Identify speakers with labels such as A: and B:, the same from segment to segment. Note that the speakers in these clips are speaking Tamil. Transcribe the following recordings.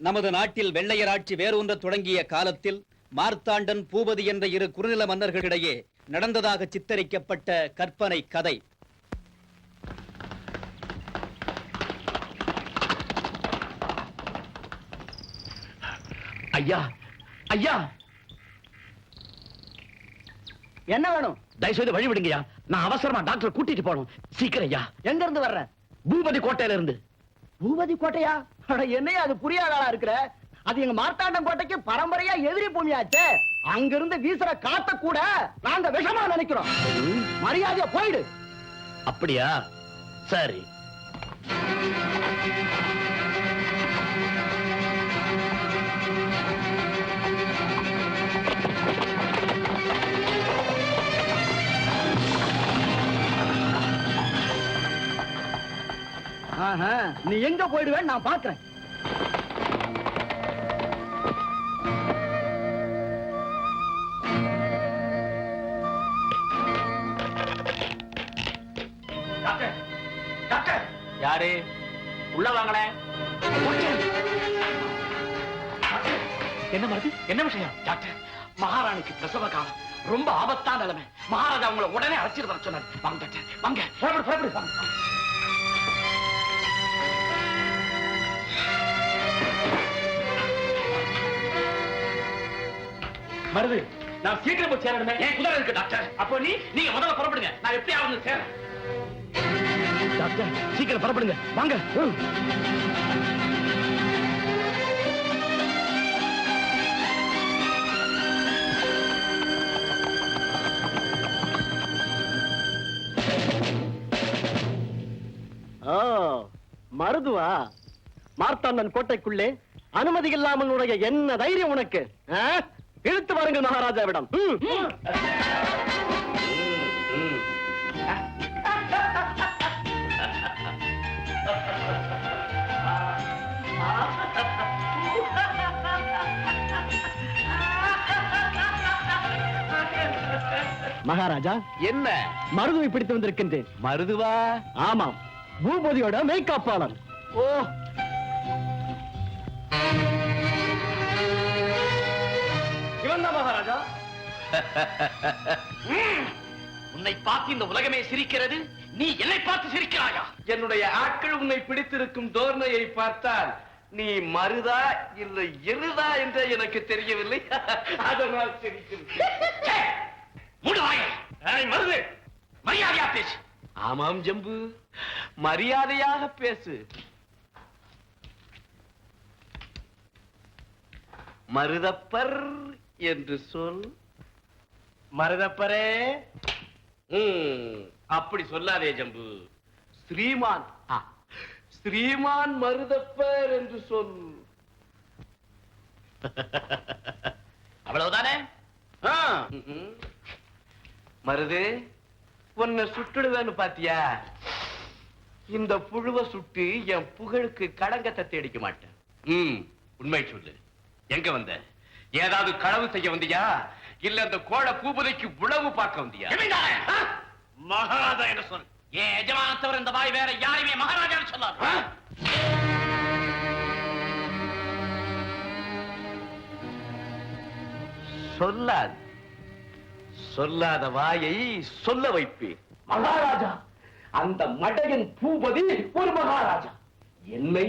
A: நமது நாட்டில் வெள்ளையராட்சி வேரூன்ற தொடங்கிய காலத்தில் மார்த்தாண்டன், பூபதி என்ற இரு குறுநில மன்னர்களிடையே நடந்ததாக சித்தரிக்கப்பட்ட கற்பனை கதை.
B: ஐயா, ஐயா,
C: என்ன வேணும்?
B: தயவுசெய்து வழி விடுங்கய்யா. நான் அவசரமா டாக்டர் கூட்டிட்டு போகணும். சீக்கிரம் ஐயா.
C: எங்க இருந்து வர்ற?
B: பூபதி கோட்டையில இருந்து.
C: பூபதி கோட்டையா? என்னையா அது புரியாத ஆளா இருக்கிற? அது எங்க மார்த்தாண்டம் கோட்டைக்கு பரம்பரையா எதிரி பூமியாச்சே. அங்கிருந்து வீசுற காத்த கூட நாங்க விஷமா நினைக்கிறோம். மரியாதையா போயிடு.
B: அப்படியா? சரி.
C: நீ எங்க போயிடுவேன்னு நான் பாக்குறேன்.
B: யாரு? உள்ள வாங்களே. என்ன மருது? என்ன விஷயம்? டாக்டர், மகாராணிக்கு பிரசவ காலம், ரொம்ப ஆபத்தான நிலைமை. மகாராஜா உங்களை உடனே அழைச்சிட்டு வர சொன்னார். வாங்க டாக்டர், வாங்க. மருது, நான் சீக்கிரம் போய் சேரணுமே. ஏன் குதிரை இருக்கு டாக்டர்? அப்போ நீங்க முதல்ல புறப்படுங்க. நான் எப்படியாவது சேரேன். டாக்டர், சீக்கிரம் புறப்படுங்க. வாங்க.
C: மருதுவா? மார்த்தாண்டன் கோட்டைக்குள்ளே அனுமதி இல்லாமல் உடைய என்ன தைரியம் உனக்கு? இழுத்து வாருங்கள் மகாராஜாவிடம். மகாராஜா,
B: என்ன?
C: மருதுவை பிடித்து வந்திருக்கின்றேன்.
B: மருதுவா?
C: ஆமாம், பூபதியோட மெய்காப்பாளன்.
B: ஓ, இவன் தான் மகாராஜா. உன்னை பார்த்து இந்த உலகமே சிரிக்கிறது, நீ என்னை பார்த்து சிரிக்கிறாயா? என்னுடைய ஆட்கள் உன்னை பிடித்திருக்கும் தோரணையை பார்த்தால் நீ மருதா இல்லை எருதா என்று எனக்கு தெரியவில்லை. அதனால் சிரிக்கிறேன். மருது, மரியாதையா பேசு. ஆமாம் ஜம்பு, மரியாதையாக பேசு. மருதப்பர் என்று சொல்.
C: மருதப்பரே.
B: அப்படி சொல்லாதே ஜம்பு. ஸ்ரீமான், ஸ்ரீமான் மருதப்பர் என்று சொல். அவ்வளவுதானே? மருது, உன்னை சுட்டுடுவேன்னு பாத்தியா? இந்த புழுவை சுட்டு என் புகழுக்கு களங்கத்தை தேடிக்க மாட்டேன். உண்மை சொல்லு, எங்க வந்த? ஏதாவது களவு செய்ய வந்தியா, இல்ல அந்த கோழ பூபதிக்கு உழவு பார்க்க வந்தியா? மகாராஜா என்ன சொல். என் எஜமானத்தவர் இந்த வாய் வேற யாரையுமே மகாராஜான்னு சொல்லாது. சொல்லாது. சொல்லாத வாயை சொல்ல வைப்பேன். மகாராஜா, அந்த மடையன் பூபதி ஒரு மகாராஜா. என்னை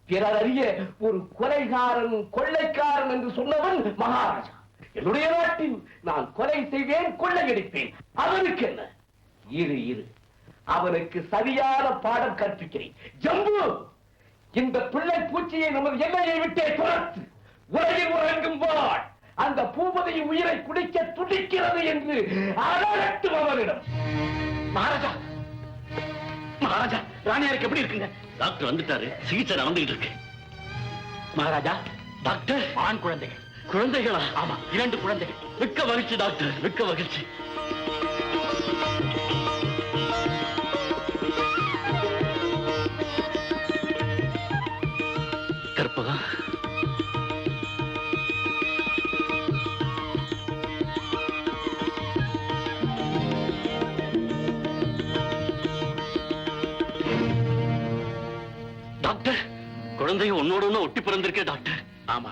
B: பிறர் அறிய ஒரு கொலைகாரன், கொள்ளைக்காரன் என்று சொன்னவன் மகாராஜா. என்னுடைய நாட்டில் நான் கொலை செய்வேன், கொள்ளையடிப்பேன். அவனுக்கு என்ன? இரு, அவனுக்கு சரியான பாடம் கற்பிக்கிறேன். ஜம்பு, இந்த பிள்ளை பூச்சியை நமது எல்லையை விட்டே துரத்து. உலகில் உறங்கும் வாழ் அந்த பூபதியின் உயிரை குடிக்க துடிக்கிறது என்று அரட்டும் அவனிடம். மகாராஜா, மகாராஜா, ராணியாருக்கு எப்படி இருக்குங்க? டாக்டர் வந்துட்டாரு, சிகிச்சை நடந்துகிட்டு இருக்கு. மகாராஜா, டாக்டர், ஆண் குழந்தைகள். குழந்தைகளா? ஆமா, 2 குழந்தைகள். மிக்க மகிழ்ச்சி டாக்டர், மிக்க மகிழ்ச்சி. கற்பகா, குழந்தையும் உன்னோட ஒட்டி பிறந்திருக்கே டாக்டர். ஆமா,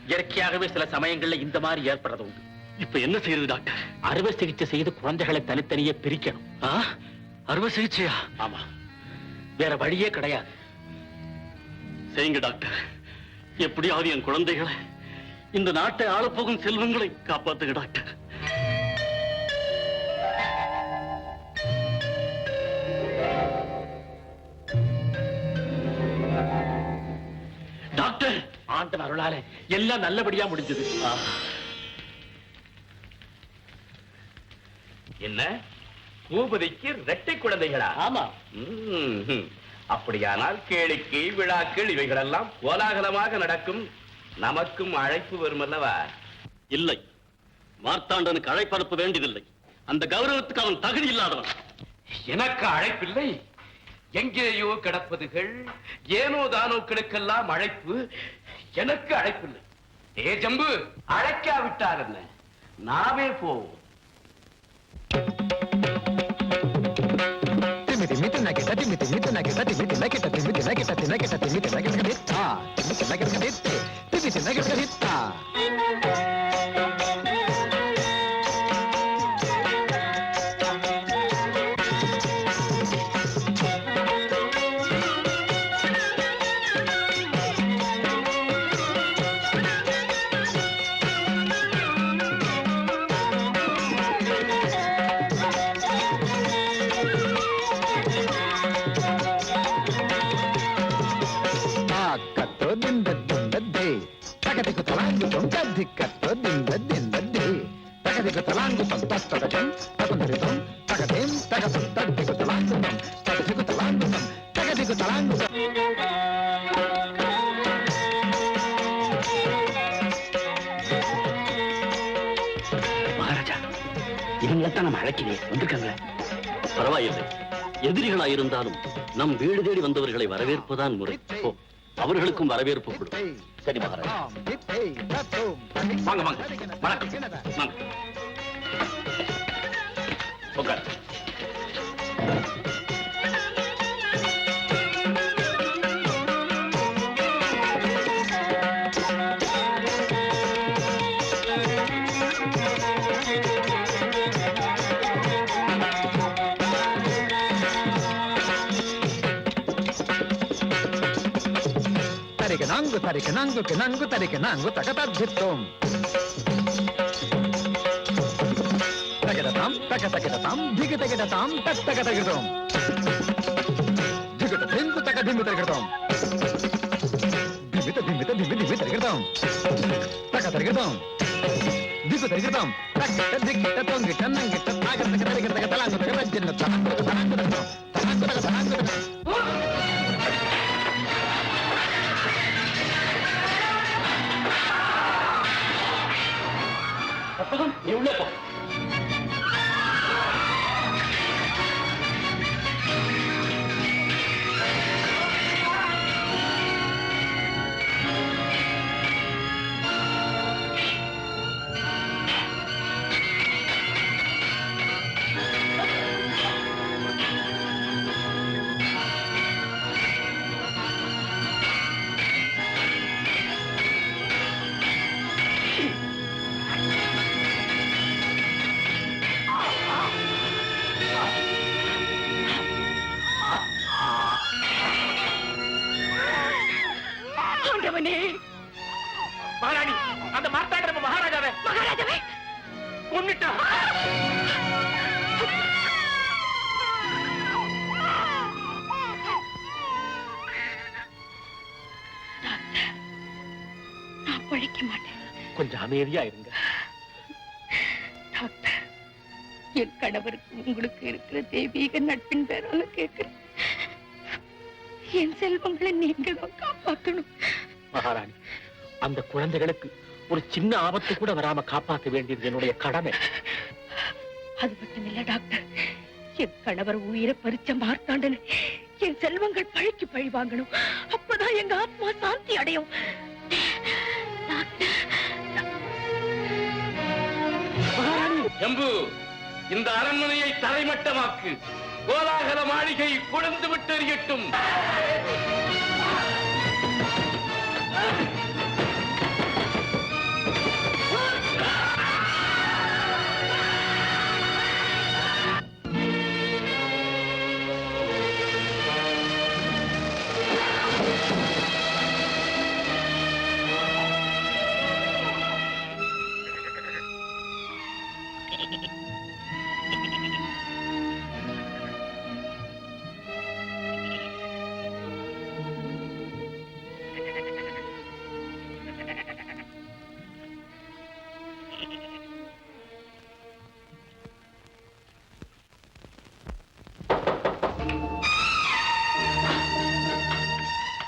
B: இயற்கையாகவே சில சமயங்கள்ல இந்த மாதிரி ஏற்படுறது உண்டு. இப்ப என்ன செய்யறது டாக்டர்? அறுவை சிகிச்சை செய்து குழந்தைகளை தனித்தனியே பிரிக்கணும். அறுவை சிகிச்சையா? ஆமா, வேற வழியே கிடையாது. செய்யுங்க டாக்டர். எப்படியாவது என் குழந்தைகளை, இந்த நாட்டை ஆளப்போகும் செல்வங்களை காப்பாத்துங்க டாக்டர். டாக்டர், ஆண்டவன் அருளால எல்லாம் நல்லபடியா முடிஞ்சது. என்ன, பூபதிக்கு இரட்டை குழந்தைகளா? ஆமா. அப்படியானால் கேளிக்கை, விழாக்கள் இவைகளெல்லாம் கோலாகலமாக நடக்கும். நமக்கும் அழைப்பு வரும் அல்லவா? இல்லை, மார்த்தாண்டனுக்கு அழைப்பு அனுப்ப வேண்டியதில்லை. அந்த கௌரவத்துக்கு அவன் தகுதி இல்லாதவன். எனக்கு அழைப்பில்லை? எங்கேயோ கிடப்பதுகள், ஏனோ தானோக்களுக்கெல்லாம் அழைப்பு, எனக்கு அழைப்பில்லை. ஏ ஜம்பு, அழைக்காவிட்டார் என்ன, நாமே போவோம். மகாராஜா, இவங்களைத்தான் நம்ம அழைக்கலையே, வந்திருக்காங்களே. பரவாயில்லை, எதிரிகளாயிருந்தாலும் நம் வீடு தேடி வந்தவர்களை வரவேற்புதான் முறை. அவர்களுக்கும் வரவேற்பு கொடு. சரி மகாராஜா. வாங்க வாங்க, வணக்கம். வாங்க உட்கார்.
D: nangu tarik nangu ke nangu tarik nangu takatat dhittom takadatam takatakatam dhikatakatam takatakatam dhikatadhimku takadhimku takadatam dhimita takadatam takatakatam dhikatakatam takatadhikatatam gitanangita takatakatam takatakatam
B: நீ உள்ளே போ. மகாராணி, அந்த மார்த்தாண்ட மகாராஜாவே கொன்னுட்டா.
E: நான் பழிக்க மாட்டேன்.
B: கொஞ்சம் அமைதியா இருங்க
E: டாக்டர். என் கணவருக்கு உங்களுக்கு இருக்கிற தெய்வீக நட்பின் பேரால கேட்கிறேன். என் செல்வங்களை நீங்களும் காப்பாற்றணும்.
B: மகாராணி, அந்த குழந்தைகளுக்கு ஒரு சின்ன ஆபத்து கூட வராம காப்பாற்ற வேண்டியது என்னுடைய கடமை.
E: அது மட்டும் இல்ல டாக்டர், என் கணவர் உயிரை பறிச்ச மார்த்தாண்டனை என் செல்வங்கள் பழிக்கு பழி வாங்கணும். அப்பதான் எங்க ஆத்மா சாந்தி அடையும்.
B: ஜம்பு, இந்த அரண்மனையை தரைமட்டமாக்கு. கோலாகல மாளிகை குழந்து விட்டு எரியட்டும்.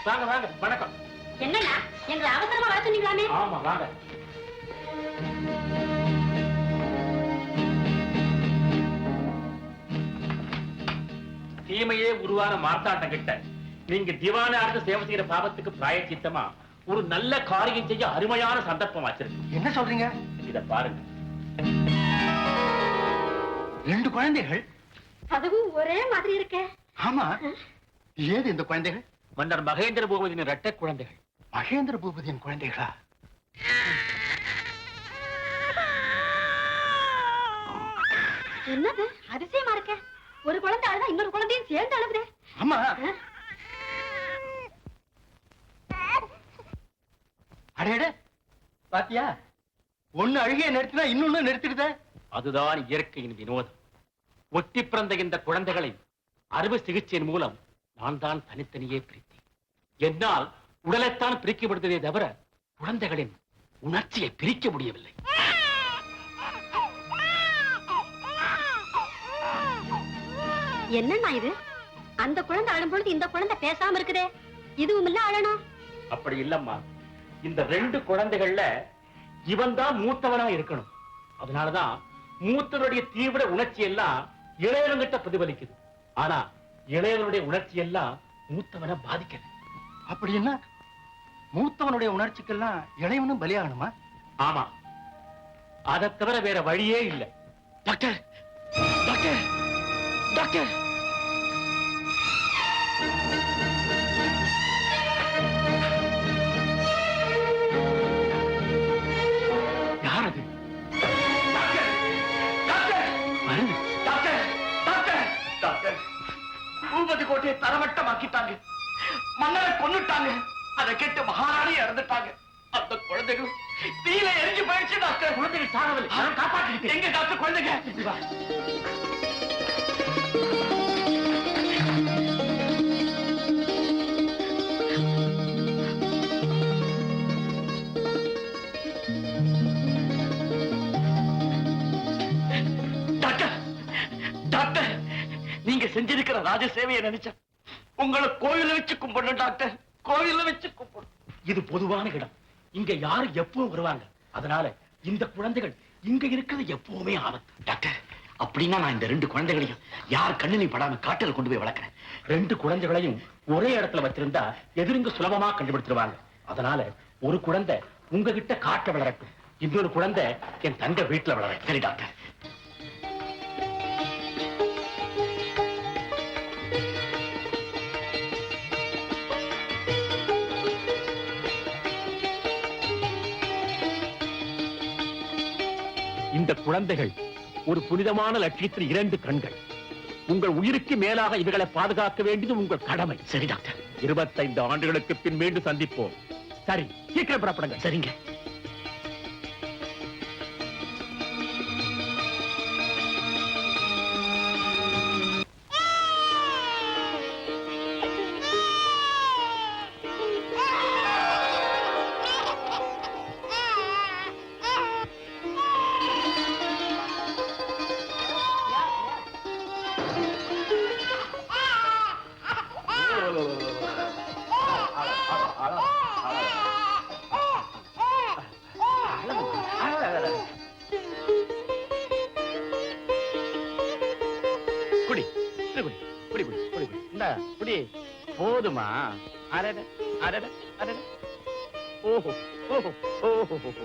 B: வாங்க வாங்க, வணக்கம்.
E: என்னன்னா எங்களை அவசரமா வர சொன்னீங்களாமே?
B: ஆமா வாங்க. தீமையே உருவான மார்த்தாண்டம் கிட்ட நீங்க திவான ஆர்ந்து சேவை செய்யற பாவத்துக்கு பிராயச்சித்தமா ஒரு நல்ல காரியம் செய்ய அருமையான சந்தர்ப்பம் வச்சிருக்கு.
C: என்ன சொல்றீங்க?
B: இத பாருங்க.
C: 2 குழந்தைகள்.
E: அதுவும் ஒரே மாதிரி இருக்கே.
C: ஆமா, ஏது இந்த குழந்தைகள்?
B: மன்னர் மகேந்திர பூபதியின் இரட்டை குழந்தைகள்.
C: மகேந்திர பூபதியின் குழந்தைகளா?
E: என்னது அதிசயமா இருக்க? ஒரு குழந்தை அழுதா இன்னொரு குழந்தையும் சேர்ந்து அழுகுதே.
C: ஆமா. அடேடே, பாத்தியா? ஒண்ணு அழுகைய நிறுத்தினா இன்னொன்னு நிறுத்திடுத.
B: அதுதான் இயற்கையின் வினோதம். ஒட்டி பிறந்த இந்த குழந்தைகளை அறுவை சிகிச்சையின் மூலம் நான் தான் தனித்தனியே பிரித்தேன். என்னால் உடலைத்தான் பிரிக்கப்படுவதே தவிர குழந்தைகளின் உணர்ச்சியை பிரிக்க முடியவில்லை.
E: என்னன்னா இது? அந்த குழந்தை அழும் பொழுது இந்த குழந்தை பேசாம இருக்குதே, இதுவும் இல்ல அழணும்?
B: அப்படி இல்லம்மா, இந்த 2 குழந்தைகள்ல இவன் தான் மூத்தவனா இருக்கணும். அதனாலதான் மூத்தவனுடைய தீவிர உணர்ச்சி எல்லாம் இளையவங்கிட்ட பிரதிபலிக்குது. ஆனா இளையவனுடைய உணர்ச்சி எல்லாம் மூத்தவனை பாதிக்கிறது.
C: அப்படின்னா மூத்தவனுடைய உணர்ச்சிக்கெல்லாம் இளையவனும் பலியாகணுமா?
B: ஆமா, அதை தவிர வேற வழியே இல்லை.
C: Doctor, doctor, doctor! யார் அது? மருந்து.
B: பூபதி கோட்டையை தரமட்டமாக்கிட்டாங்க. மன்னரை கொன்னுட்டாங்க. அதை கேட்டு மகாராணி இறந்துட்டாங்க. அந்த குழந்தைகள் தீயில எரிஞ்சு போயிடுச்சு டாக்டர். குழந்தைகள் சாகவில்லை, காப்பாற்றிட்டு. எங்க டாக்டர் குழந்தைங்க? டாக்டர், டாக்டர், நீங்க செஞ்சிருக்கிற ராஜ சேவையை நினைச்சா உங்களை கோயில வச்சு கும்பிடணும் டாக்டர். கோயில வச்சு கும்பிடணும். இது பொதுவான இடம். இங்க யாரு எப்பவும் வருவாங்க. அதனால இந்த குழந்தைகள் இங்க இருக்கிறது எப்பவுமே ஆபத்து. டாக்டர், அப்படின்னா நான் இந்த 2 குழந்தைகளையும் யார் கண்ணிலையும் படாம காட்டில் கொண்டு போய் வளர்க்கிறேன். 2 குழந்தைகளையும் ஒரே இடத்துல வச்சிருந்தா எதிரிங்க சுலபமா கண்டுபிடிச்சிருவாங்க. அதனால ஒரு குழந்தை உங்ககிட்ட காட்ட வளரட்டும், இன்னொரு குழந்தை என் தங்க வீட்டுல வளரட்டும். சரி டாக்டர். இந்த குழந்தைகள் ஒரு புனிதமான லட்சியத்தில் 2 கண்கள். உங்கள் உயிருக்கு மேலாக இவர்களை பாதுகாக்க வேண்டியது உங்கள் கடமை. சரி டாக்டர். 25 ஆண்டுகளுக்கு பின் மீண்டும் சந்திப்போம். சரி, சீக்கிரம் புறப்படுங்க. சரிங்க. குடி குடி குடி குடி குடி குடி. இந்த குடி போதுமா? அரட அரட அரட. ஓஹோ ஓஹோ ஓஹோ.